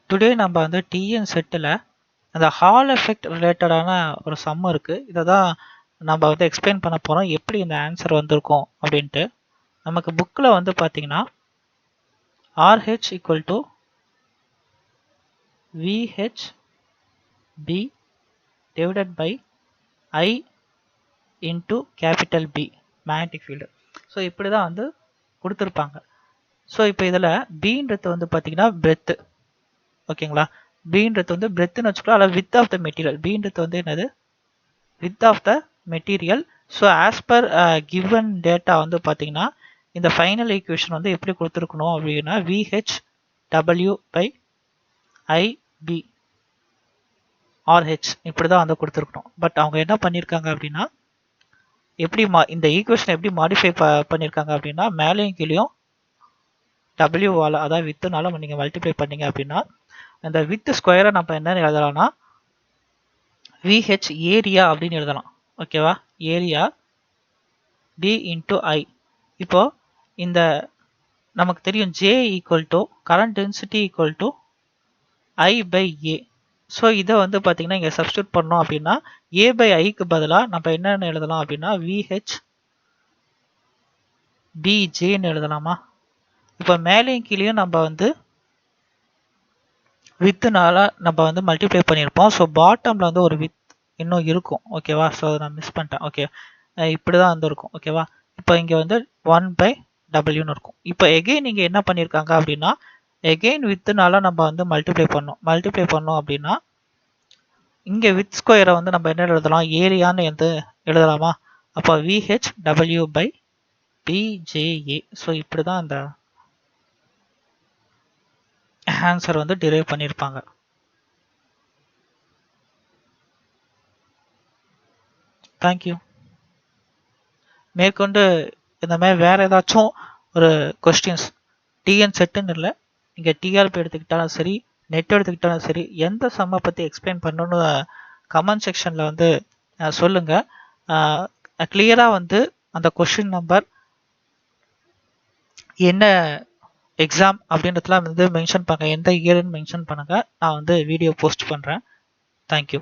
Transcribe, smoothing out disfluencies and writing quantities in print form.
Today நம்ம வந்து TN settle அந்த ஹால் எஃபெக்ட் ரிலேட்டடான ஒரு சம் இருக்குது. இதை தான் நம்ம வந்து எக்ஸ்பிளைன் பண்ண போகிறோம், எப்படி இந்த ஆன்சர் வந்திருக்கும் அப்படின்ட்டு. நமக்கு புக்கில் வந்து பார்த்தீங்கன்னா RH equal to VHB divided by I into capital B magnetic field. So இப்படி தான் வந்து கொடுத்துருப்பாங்க. ஸோ இப்போ இதில் பீன்றது வந்து பார்த்தீங்கன்னா பிரெத்து, ஓகேங்களா. பீன்றது வந்து பிரெத்துன்னு வச்சுக்கலாம், அல்லது வித் ஆஃப் த மெட்டீரியல். பீன்றது வந்து என்னது, width of the material. So as per given data வந்து பார்த்தீங்கன்னா இந்த ஃபைனல் ஈக்குவேஷன் வந்து எப்படி கொடுத்துருக்கணும் அப்படின்னா VHW பை IB RH இப்படி தான் வந்து கொடுத்துருக்கணும். பட் அவங்க என்ன பண்ணியிருக்காங்க அப்படின்னா, எப்படி இந்த ஈக்குவேஷன் எப்படி மாடிஃபை பண்ணியிருக்காங்க அப்படின்னா, மேலேயும் கீழேயும் டபிள்யூவால், அதாவது வித்துனால நீங்கள் மல்டிப்ளை பண்ணீங்க அப்படின்னா அந்த வித் ஸ்கொயரை நம்ம என்னன்னு எழுதலாம்னா VH ஏரியா அப்படின்னு எழுதலாம், ஓகேவா. Area B into I. இப்போ இந்த நமக்கு தெரியும் J equal to current density equal to I by A. So இதை வந்து பார்த்தீங்கன்னா இங்கே சப்ஸ்டியூட் பண்ணோம் அப்படின்னா A பை ஐக்கு பதிலாக நம்ம என்னென்னு எழுதலாம் அப்படின்னா VH BJன்னு எழுதலாமா. இப்போ மேலேயும் கீழேயும் நம்ம வந்து வித்துனால நம்ம வந்து மல்டிப்ளை பண்ணியிருப்போம். ஸோ பாட்டமில் வந்து ஒரு வித் இன்னும் இருக்கும், ஓகேவா. ஸோ அதை நான் மிஸ் பண்ணிட்டேன், ஓகே. இப்படி தான் வந்து இருக்கும், ஓகேவா. இப்போ இங்கே வந்து 1/Wன்னு இருக்கும். இப்போ எகெயின் இங்கே என்ன பண்ணியிருக்காங்க அப்படின்னா, எகெயின் வித்துனால நம்ம வந்து மல்டிப்ளை பண்ணோம் அப்படின்னா இங்கே வித் ஸ்கொயரை வந்து நம்ம என்ன எழுதலாம், ஏரியான்னு வந்து எழுதலாமா. அப்போ VHW பை BJA. ஸோ இப்படி தான் அந்த ஆன்சர் வந்து டிரைவ் பண்ணியிருப்பாங்க. தேங்க்யூ. மேற்கொண்டு இந்த மாதிரி வேறு ஏதாச்சும் ஒரு கொஸ்டின்ஸ் டிஎன் செட்டுன்னு இல்லை, நீங்கள் டிஆர்பி எடுத்துக்கிட்டாலும் சரி, நெட் எடுத்துக்கிட்டாலும் சரி, எந்த சம்மை பற்றி எக்ஸ்பிளைன் பண்ணணும்னு கமெண்ட் செக்ஷனில் வந்து சொல்லுங்கள். கிளியராக வந்து அந்த கொஸ்டின் நம்பர் என்ன எக்ஸாம் அப்படின்றதுலாம் வந்து மென்ஷன் பண்ணுங்கள், எந்த இயர்னு மென்ஷன் பண்ணுங்கள். நான் வந்து வீடியோ போஸ்ட் பண்ணுறேன். தேங்க்யூ.